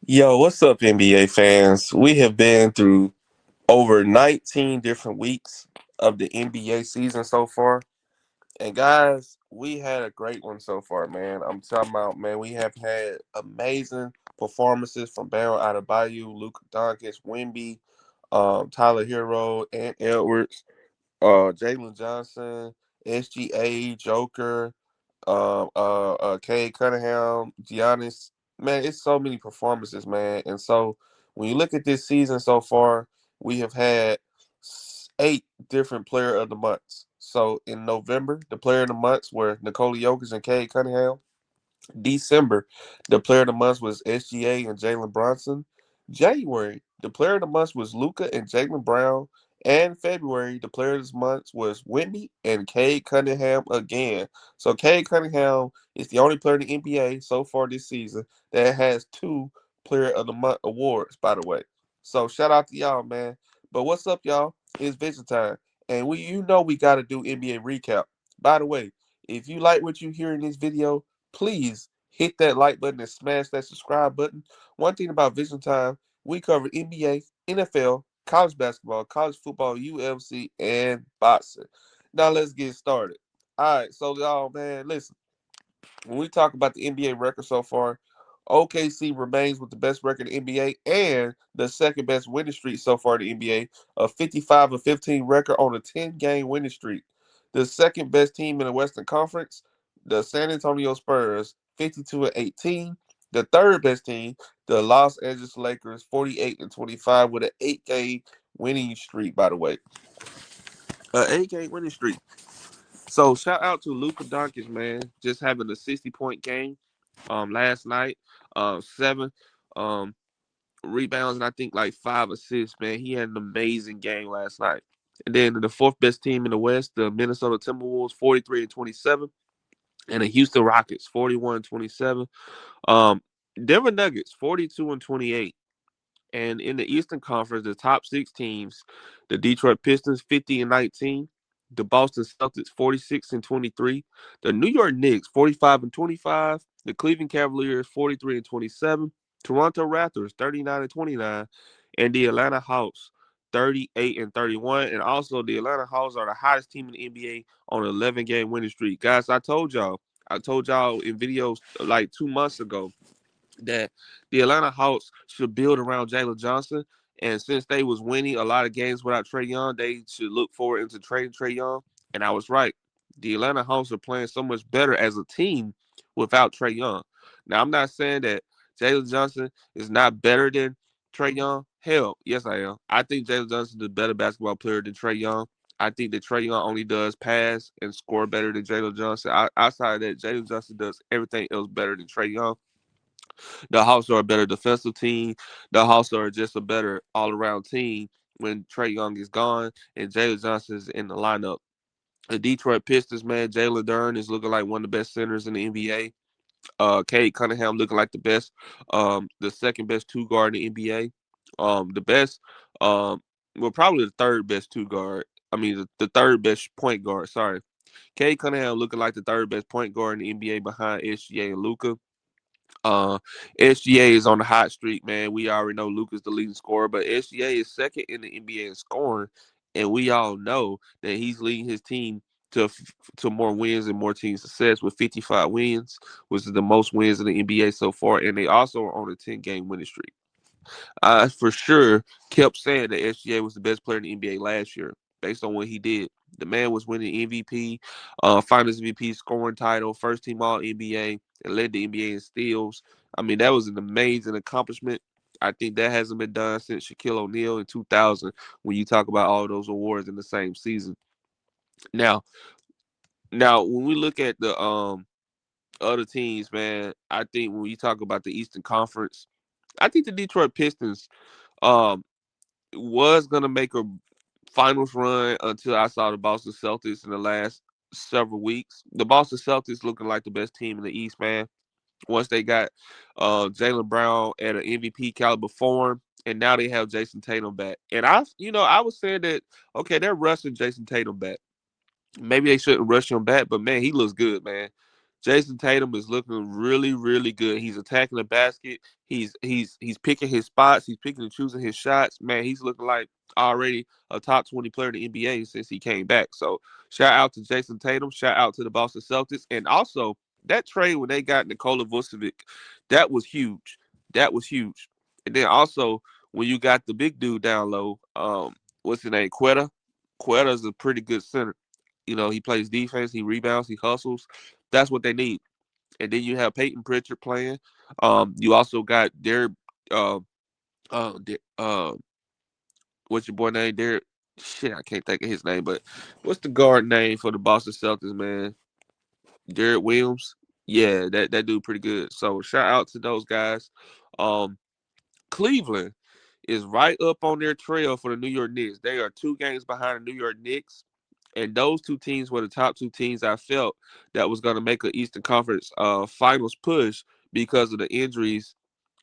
Yo, what's up, NBA fans? We have been through over 19 different weeks of the NBA season so far. And guys, we had a great one so far, man. I'm talking about, man, we have had amazing performances from Bam Adebayo, Luka Doncic, Wemby, Tyler Hero, and Edwards, Jalen Johnson, SGA, Joker, Cade Cunningham, Giannis. Man, it's so many performances, man. And so when you look at this season so far, we have had eight different player of the months. So in November, the player of the months were Nikola Jokic and Cade Cunningham. December, the player of the month was SGA and Jalen Bronson. January, the player of the month was Luka and Jalen Brown. And February, the player of the month was Whitney and Cade Cunningham again. So Cade Cunningham is the only player in the NBA so far this season that has two player of the month awards, by the way. So shout out to y'all, man. But what's up, y'all? It's Vision Time. And we gotta do NBA recap. By the way, if you like what you hear in this video, please hit that like button and smash that subscribe button. One thing about Vision Time, we cover NBA, NFL, college basketball, college football, UFC, and boxing. Now let's get started. All right, so y'all, man, listen. When we talk about the NBA record so far, OKC remains with the best record in the NBA and the second best winning streak so far in the NBA, a 55 and 15 record on a 10-game winning streak. The second best team in the Western Conference, the San Antonio Spurs, 52 and 18. The third best team, the Los Angeles Lakers, 48 and 25 with an 8-game winning streak, by the way. An 8-game winning streak. So shout out to Luka Doncic, man, just having a 60-point game last night. Seven rebounds and I think like 5 assists, man. He had an amazing game last night. And then the fourth best team in the West, the Minnesota Timberwolves, 43 and 27, and the Houston Rockets, 41 and 27. Um, Denver Nuggets, 42 and 28. And in the Eastern Conference, the top six teams, the Detroit Pistons 50 and 19, the Boston Celtics 46 and 23, the New York Knicks 45 and 25, the Cleveland Cavaliers 43 and 27, Toronto Raptors 39 and 29, and the Atlanta Hawks 38 and 31. And also the Atlanta Hawks are the hottest team in the NBA on an 11-game winning streak. Guys, I told y'all in videos like 2 months ago that the Atlanta Hawks should build around Jalen Johnson. And since they was winning a lot of games without Trae Young, they should look forward into trading Trae Young. And I was right. The Atlanta Hawks are playing so much better as a team without Trae Young. Now, I'm not saying that Jalen Johnson is not better than Trae Young. Hell, yes, I am. I think Jalen Johnson is a better basketball player than Trae Young. I think that Trae Young only does pass and score better than Jalen Johnson. Outside of that, Jalen Johnson does everything else better than Trae Young. The Hawks are a better defensive team. The Hawks are just a better all around team when Trae Young is gone and Jalen Johnson is in the lineup. The Detroit Pistons, man, Jalen Duren is looking like one of the best centers in the NBA. Cade Cunningham looking like the second best two guard in the NBA. The best, well, probably the third best two guard. I mean, the third best point guard. Sorry, Cade Cunningham looking like the third best point guard in the NBA behind SGA and Luka. Uh, SGA is on the hot streak, man. We already know Luka's the leading scorer, but SGA is second in the NBA in scoring, and we all know that he's leading his team to more wins and more team success with 55 wins, which is the most wins in the NBA so far, and they also are on a 10-game winning streak. I for sure kept saying that SGA was the best player in the NBA last year based on what he did. The man was winning MVP, Finals MVP, scoring title, first team All NBA, and led the NBA in steals. I mean, that was an amazing accomplishment. I think that hasn't been done since Shaquille O'Neal in 2000 when you talk about all those awards in the same season. Now, now when we look at the other teams, man, I think when you talk about the Eastern Conference, I think the Detroit Pistons um was gonna make a finals run until I saw the Boston Celtics in the last several weeks. The Boston Celtics looking like the best team in the East, man. Once they got Jalen Brown at an MVP caliber form, and now they have Jason Tatum back. And I was saying that okay, they're rushing Jason Tatum back. Maybe they shouldn't rush him back, but man, he looks good, man. Jason Tatum is looking really, really good. He's attacking the basket. He's picking his spots. He's picking and choosing his shots. Man, he's looking like already a top 20 player in the NBA since he came back. So shout out to Jason Tatum. Shout out to the Boston Celtics. And also that trade when they got Nikola Vucevic, that was huge. That was huge. And then also when you got the big dude down low, what's his name? Quetta's a pretty good center. He plays defense, he rebounds, he hustles. That's what they need. And then you have Peyton Pritchard playing. You also got Derek. Uh, uh, what's your boy name? Derek. Shit, I can't think of his name. But what's the guard name for the Boston Celtics, man? Derek Williams. Yeah, that dude pretty good. So shout out to those guys. Um, Cleveland is right up on their trail for the New York Knicks. They are 2 games behind the New York Knicks. And those 2 teams were the top 2 teams I felt that was going to make an Eastern Conference Finals push because of the injuries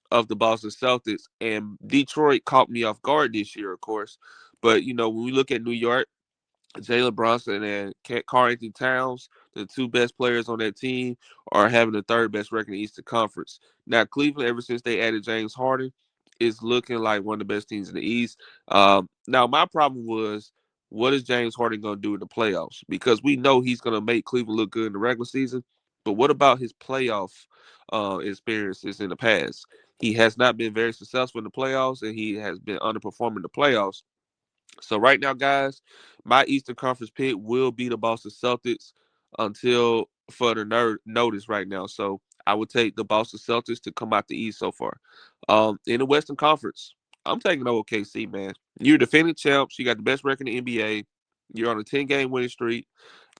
of the Boston Celtics. And Detroit caught me off guard this year, of course. But, when we look at New York, Jalen Brunson and Karl Anthony Towns, the 2 best players on that team, are having the 3rd best record in the Eastern Conference. Now, Cleveland, ever since they added James Harden, is looking like one of the best teams in the East. Now, my problem was, what is James Harden going to do in the playoffs? Because we know he's going to make Cleveland look good in the regular season. But what about his playoff experiences in the past? He has not been very successful in the playoffs, and he has been underperforming the playoffs. So right now, guys, my Eastern Conference pick will be the Boston Celtics until further notice right now. So I would take the Boston Celtics to come out the East so far. In the Western Conference, I'm taking OKC, man. You're defending champs. You got the best record in the NBA. You're on a 10-game winning streak.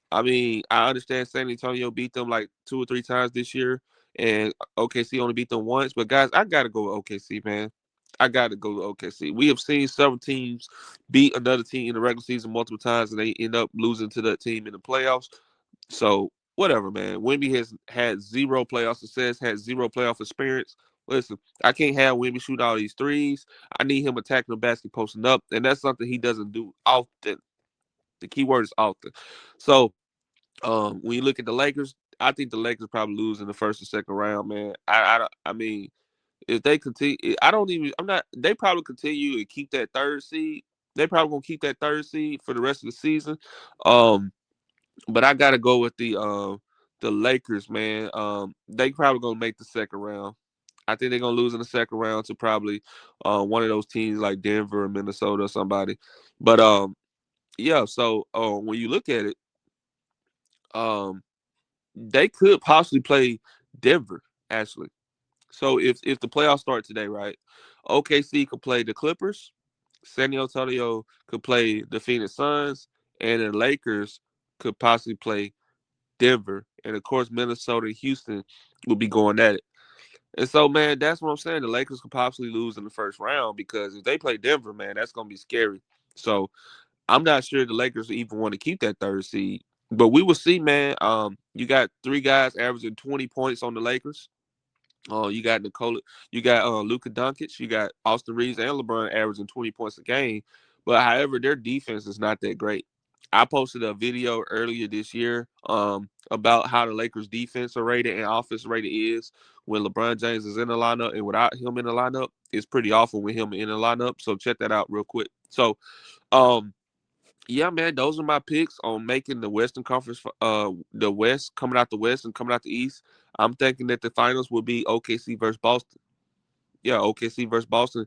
I mean, I understand San Antonio beat them like 2 or 3 times this year, and OKC only beat them once. But guys, I gotta go with OKC, man. I gotta go with OKC. We have seen several teams beat another team in the regular season multiple times, and they end up losing to that team in the playoffs. So whatever, man. Wemby has had zero playoff success, had zero playoff experience. Listen, I can't have Wemby shoot all these threes. I need him attacking the basket, posting up, and that's something he doesn't do often. The key word is often. So when you look at the Lakers, I think the Lakers probably lose in the first or second round, man. I mean, if they continue, I don't even. I'm not. They probably continue to keep that 3rd seed. They probably gonna keep that 3rd seed for the rest of the season. Um, but I gotta go with the Lakers, man. They probably gonna make the second round. I think they're gonna lose in the second round to probably one of those teams like Denver or Minnesota or somebody. But yeah. So when you look at it, um, they could possibly play Denver actually. So if the playoffs start today, right? OKC could play the Clippers, San Antonio could play the Phoenix Suns, and the Lakers could possibly play Denver, and of course Minnesota and Houston will be going at it. And so, man, that's what I'm saying. The Lakers could possibly lose in the first round because if they play Denver, man, that's gonna be scary. So I'm not sure the Lakers even want to keep that 3rd seed. But we will see, man. You got 3 guys averaging 20 points on the Lakers. You got Luka Doncic, you got Austin Reeves and LeBron averaging 20 points a game. But however, their defense is not that great. I posted a video earlier this year about how the Lakers defense are rated and offense rated is when LeBron James is in the lineup and without him in the lineup. It's pretty awful with him in the lineup. So check that out real quick. So um yeah, man, those are my picks on making the Western Conference, the West, coming out the West and coming out the East. I'm thinking that the finals will be OKC versus Boston. Yeah, OKC versus Boston,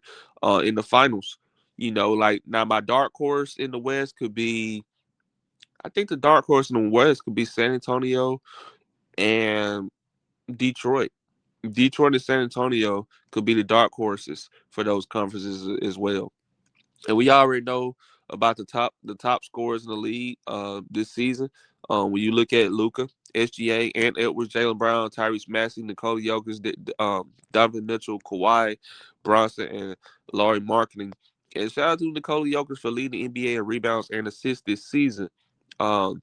in the finals. Like now my dark horse in the West could be. I think the dark horse in the West could be San Antonio and Detroit. Detroit and San Antonio could be the dark horses for those conferences as well. And we already know about the top scorers in the league this season. When you look at Luka, SGA, and Edwards, Jalen Brown, Tyrese Maxey, Nikola Jokic, Donovan Mitchell, Kawhi, Bronson, and Laurie Marketing. And shout out to Nikola Jokic for leading the NBA in rebounds and assists this season. Um,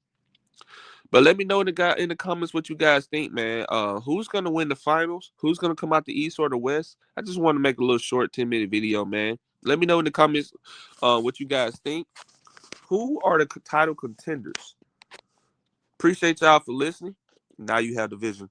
but let me know in the comments what you guys think, man. Who's gonna win the finals? Who's gonna come out the East or the West? I just want to make a little short 10-minute video, man. Let me know in the comments what you guys think. Who are the title contenders? Appreciate y'all for listening. Now you have division.